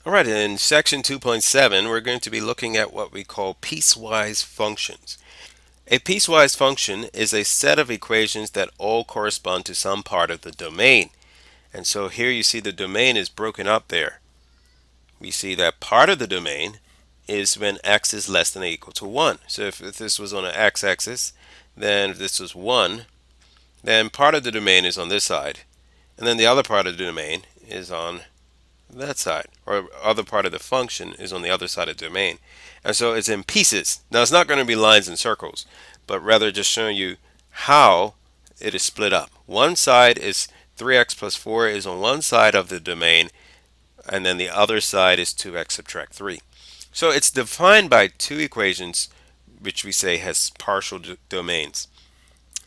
Alright, in section 2.7, we're going to be looking at what we call piecewise functions. A piecewise function is a set of equations that all correspond to some part of the domain. And so here you see the domain is broken up there. We see that part of the domain is when x is less than or equal to 1. So if this was on an x-axis, then if this was 1, then part of the domain is on this side. And then the other part of the domain is on that side, or other part of the function is on the other side of the domain. And so it's in pieces. Now it's not going to be lines and circles, but rather just showing you how it is split up. One side is 3x plus 4 is on one side of the domain, and then the other side is 2x subtract 3. So it's defined by two equations, which we say has partial domains.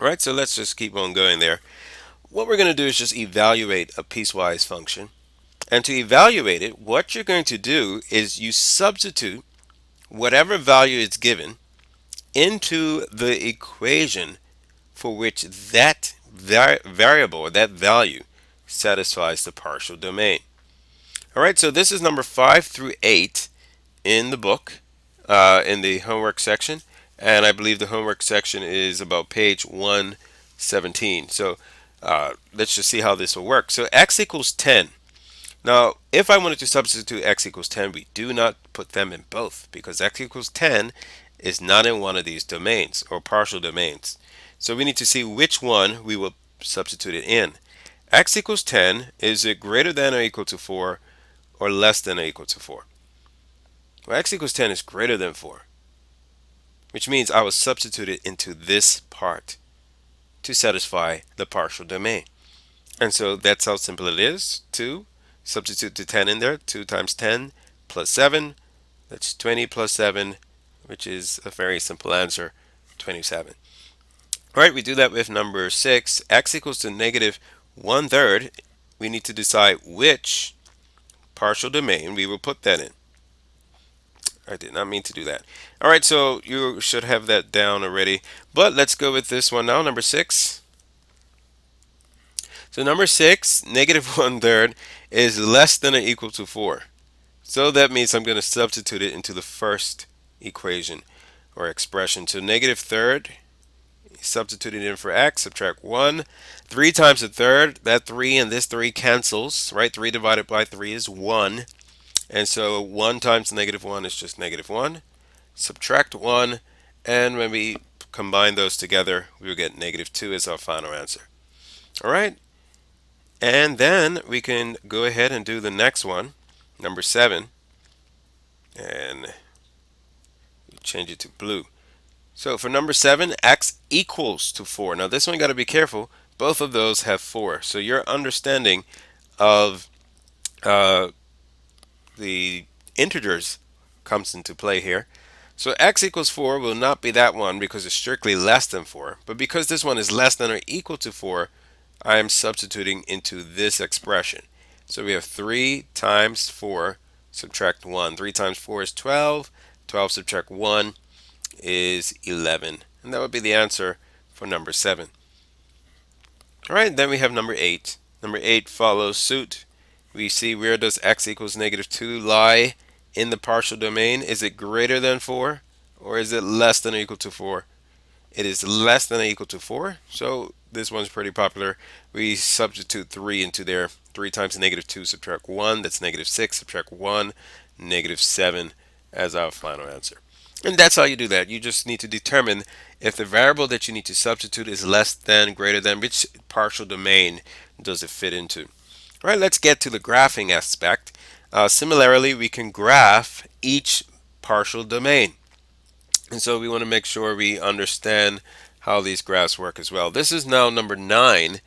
All right, so let's just keep on going there. What we're going to do is just evaluate a piecewise function. And to evaluate it, what you're going to do is you substitute whatever value is given into the equation for which that variable or that value satisfies the partial domain. All right, so this is number 5 through 8 in the book, in the homework section. And I believe the homework section is about page 117. So let's just see how this will work. So x equals 10. Now, if I wanted to substitute x equals 10, we do not put them in both because x equals 10 is not in one of these domains or partial domains. So we need to see which one we will substitute it in. X equals 10, is it greater than or equal to 4 or less than or equal to 4? Well, x equals 10 is greater than 4, which means I will substitute it into this part to satisfy the partial domain. And so that's how simple it is. 2, substitute the 10 in there. 2 times 10 plus 7, that's 20 plus 7, which is a very simple answer, 27. All right, we do that with number 6. X equals to negative 1/3. We need to decide which partial domain we will put that in. I did not mean to do that. All right, so you should have that down already. But let's go with this one now, number 6. So number 6, negative 1/3 is less than or equal to 4. So that means I'm going to substitute it into the first equation or expression. So negative third, substitute it in for x, subtract 1. 3 times a third, that 3 and this 3 cancels, right? 3 divided by 3 is 1. And so 1 times negative 1 is just negative 1. Subtract 1, and when we combine those together, we will get negative 2 as our final answer. All right? And then we can go ahead and do the next one, number 7, and change it to blue. So for number 7, x equals to 4. Now this one you got to be careful. Both of those have 4. So your understanding of the integers comes into play here. So x equals 4 will not be that one because it's strictly less than 4. But because this one is less than or equal to 4, I am substituting into this expression. So we have 3 times 4 subtract 1. 3 times 4 is 12. 12 subtract 1 is 11. And that would be the answer for number 7. All right, then we have number 8. Number 8 follows suit. We see, where does x equals negative 2 lie in the partial domain? Is it greater than 4 or is it less than or equal to 4? It is less than or equal to 4, so this one's pretty popular. We substitute 3 into there. 3 times negative 2 subtract 1, that's negative 6, subtract 1, negative 7 as our final answer. And that's how you do that. You just need to determine if the variable that you need to substitute is less than, greater than, which partial domain does it fit into. All right, let's get to the graphing aspect. Similarly, we can graph each partial domain. And so we want to make sure we understand how these graphs work as well. This is now number 9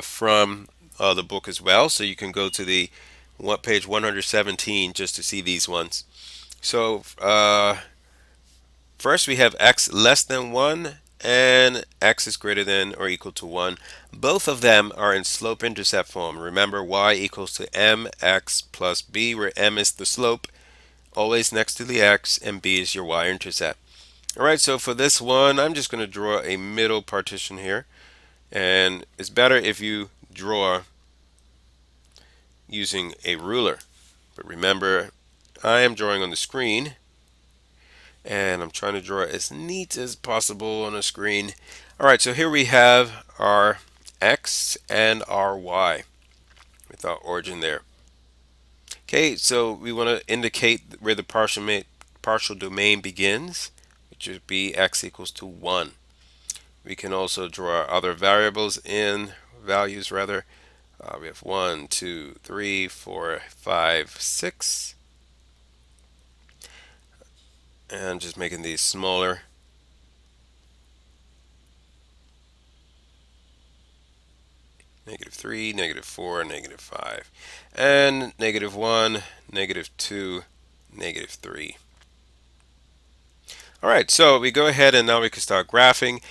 from the book as well. So you can go to the page 117 just to see these ones. So first we have x less than 1 and x is greater than or equal to 1. Both of them are in slope-intercept form. Remember, y equals to mx plus b, where m is the slope, always next to the x, and b is your y-intercept. Alright, so for this one, I'm just going to draw a middle partition here. And it's better if you draw using a ruler. But remember, I am drawing on the screen, and I'm trying to draw as neat as possible on a screen. All right, so here we have our x and our y with our origin there. Okay, so we want to indicate where the partial domain begins, which would be x equals to 1. We can also draw other variables in, values rather. We have 1, 2, 3, 4, 5, 6. And just making these smaller. -3, -4, -5. And -1, -2, -3. All right, so we go ahead and now we can start graphing.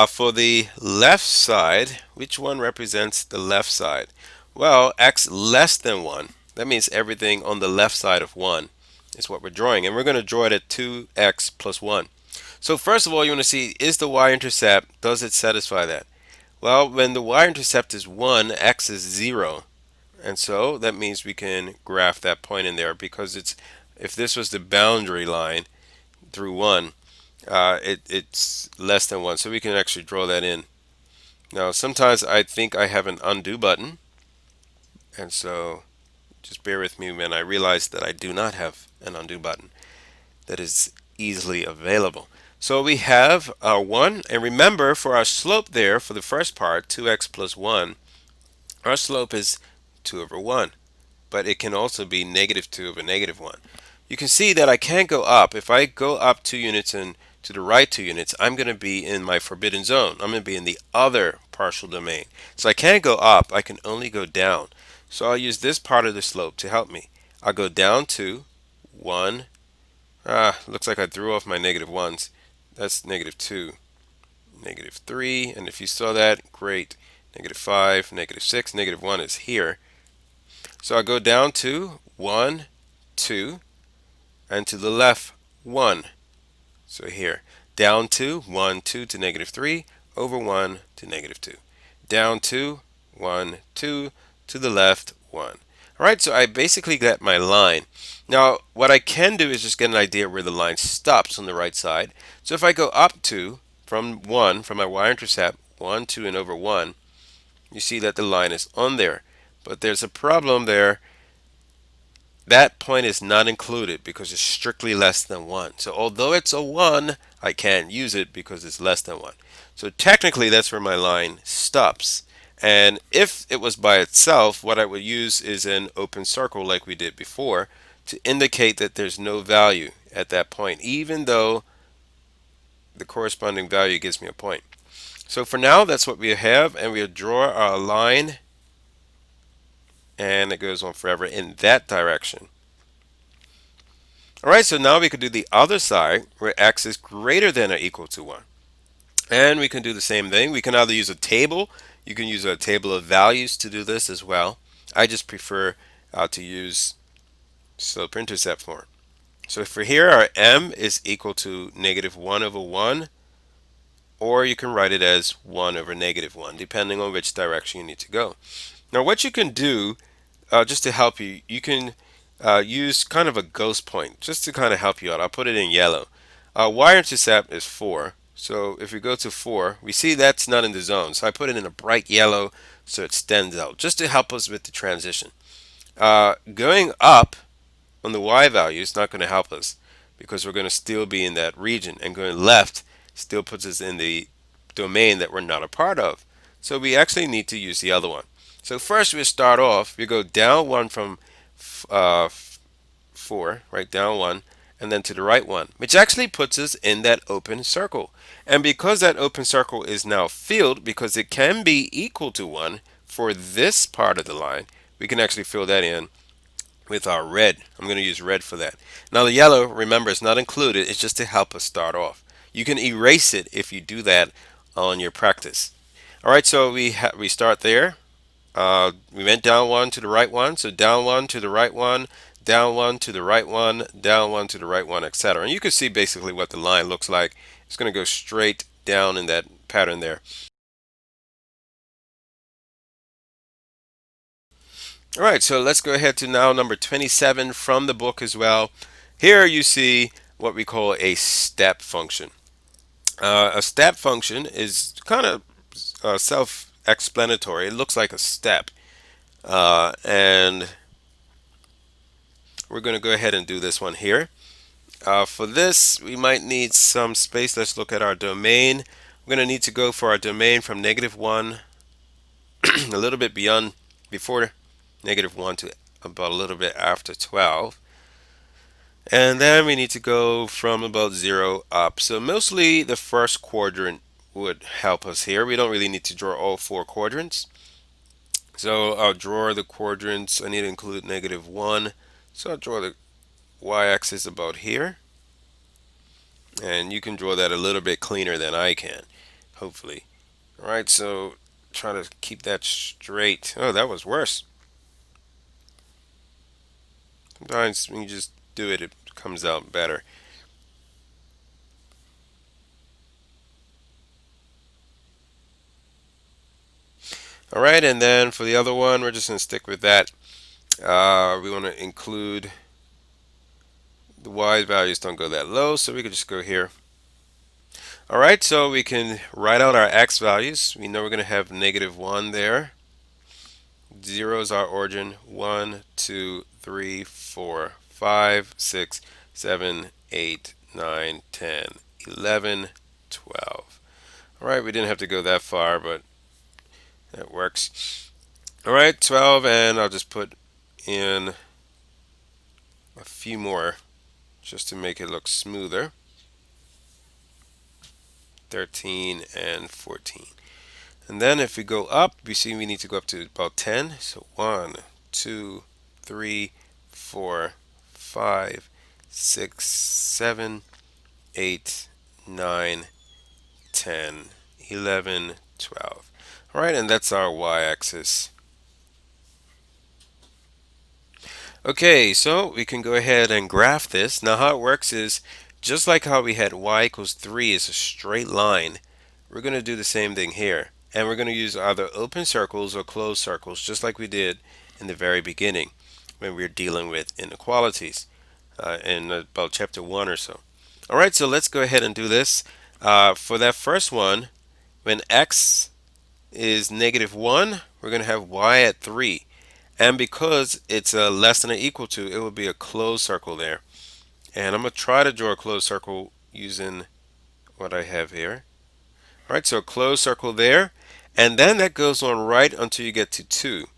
For the left side, which one represents the left side? Well, x less than 1. That means everything on the left side of 1 is what we're drawing. And we're going to draw it at 2x plus 1. So first of all, you want to see, is the y-intercept, does it satisfy that? Well, when the y-intercept is 1, x is 0. And so that means we can graph that point in there because if this was the boundary line through 1, it's less than 1. So we can actually draw that in. Now, sometimes I think I have an undo button. And so just bear with me when I realize that I do not have an undo button that is easily available. So we have our 1. And remember, for our slope there, for the first part, 2x plus 1, our slope is 2 over 1. But it can also be -2 over -1. You can see that I can't go up. If I go up 2 units and to the right 2 units, I'm going to be in my forbidden zone. I'm going to be in the other partial domain. So I can't go up. I can only go down. So I'll use this part of the slope to help me. I'll go down to 1. Looks like I threw off my -1s. That's -2, -3. And if you saw that, great. -5, -6, -1 is here. So I go down to 1, 2, and to the left 1. So here, down to 1, 2 to -3, over 1 to -2. Down to 1, 2 to the left 1. All right, so I basically got my line. Now, what I can do is just get an idea where the line stops on the right side. So if I go up to, from 1, from my y-intercept, 1, 2, and over 1, you see that the line is on there. But there's a problem there. That point is not included because it's strictly less than 1. So although it's a 1, I can't use it because it's less than 1. So technically that's where my line stops. And if it was by itself, what I would use is an open circle like we did before to indicate that there's no value at that point, even though the corresponding value gives me a point. So for now, that's what we have, and we'll draw our line, and it goes on forever in that direction. All right, so now we could do the other side where x is greater than or equal to 1. And we can do the same thing. We can either use a table. You can use a table of values to do this as well. I just prefer to use slope-intercept form. So for here, our m is equal to -1 over 1, or you can write it as 1 over -1, depending on which direction you need to go. Now, what you can do, just to help you, you can use kind of a ghost point, just to kind of help you out. I'll put it in yellow. Y-intercept is 4. So if we go to 4, we see that's not in the zone. So I put it in a bright yellow so it stands out, just to help us with the transition. Going up on the y value is not going to help us because we're going to still be in that region, and going left still puts us in the domain that we're not a part of. So we actually need to use the other one. So first we start off, we go down 1 from 4, right, down 1, and then to the right 1, which actually puts us in that open circle. And because that open circle is now filled, because it can be equal to 1 for this part of the line, we can actually fill that in with our red. I'm going to use red for that. Now the yellow, remember, is not included. It's just to help us start off. You can erase it if you do that on your practice. All right, so we start there. We went down 1 to the right 1, so down 1 to the right 1, down 1 to the right 1, down 1 to the right 1, etc. And you can see basically what the line looks like. It's going to go straight down in that pattern there. All right, so let's go ahead to now number 27 from the book as well. Here you see what we call a step function. A step function is kind of self-explanatory. It looks like a step, and we're going to go ahead and do this one here. For this, we might need some space. Let's look at our domain. We're going to need to go for our domain from -1, a little bit beyond, before -1 to about a little bit after 12. And then we need to go from about 0 up. So mostly the first quadrant would help us here. We don't really need to draw all 4 quadrants. So I'll draw the quadrants. I need to include -1. So I'll draw the y-axis about here. And you can draw that a little bit cleaner than I can, hopefully. All right, so try to keep that straight. Oh, that was worse. Sometimes when you just do it, it comes out better. All right, and then for the other one, we're just going to stick with that. We want to include the y values don't go that low, so we could just go here. All right, so we can write out our x values. We know we're going to have -1 there. 0 is our origin. 1, 2, 3, 4, 5, 6, 7, 8, 9, 10, 11, 12. All right, we didn't have to go that far, but that works. All right, 12, and I'll just put in a few more just to make it look smoother. 13 and 14. And then if we go up, we see we need to go up to about 10. So 1, 2, 3, 4, 5, 6, 7, 8, 9, 10, 11, 12. All right, and that's our y-axis. Okay, so we can go ahead and graph this. Now how it works is, just like how we had y equals 3 is a straight line, we're going to do the same thing here. And we're going to use either open circles or closed circles, just like we did in the very beginning when we were dealing with inequalities in about chapter 1 or so. All right, so let's go ahead and do this. For that first one, when x is -1, we're going to have y at 3. And because it's less than or equal to, it will be a closed circle there. And I'm going to try to draw a closed circle using what I have here. All right, so a closed circle there. And then that goes on right until you get to 2.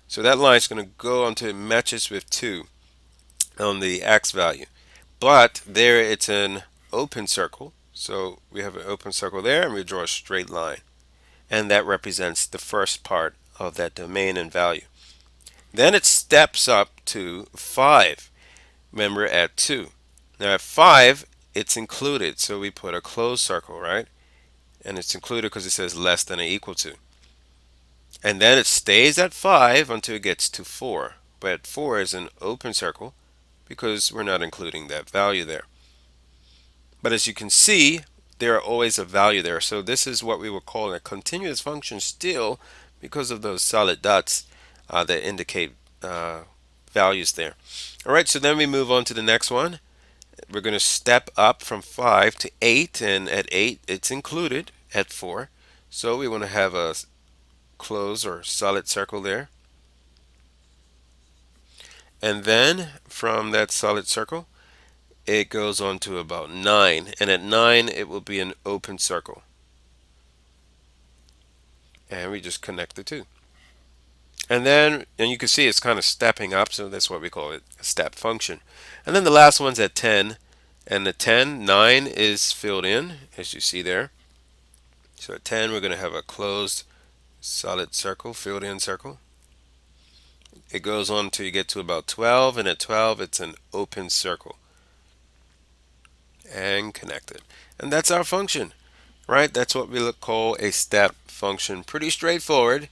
So that line is going to go until it matches with 2 on the x value. But there it's an open circle. So we have an open circle there, and we draw a straight line. And that represents the first part of that domain and value. Then it steps up to 5. Remember, at 2. Now at 5, it's included, so we put a closed circle, right? And it's included because it says less than or equal to. And then it stays at 5 until it gets to 4. But at 4 is an open circle because we're not including that value there. But as you can see, there are always a value there. So this is what we would call a continuous function still, because of those solid dots that indicate values there. All right, so then we move on to the next one. We're going to step up from 5 to 8, and at 8 it's included at 4. So we want to have a closed or solid circle there. And then from that solid circle, it goes on to about 9, and at 9 it will be an open circle. And we just connect the two. And you can see it's kind of stepping up, so that's what we call it, a step function. And then the last one's at 10, and the 10, 9 is filled in, as you see there. So at 10, we're going to have a closed solid circle, filled in circle. It goes on until you get to about 12, and at 12, it's an open circle. And connected. And that's our function, right? That's what we call a step function. Pretty straightforward.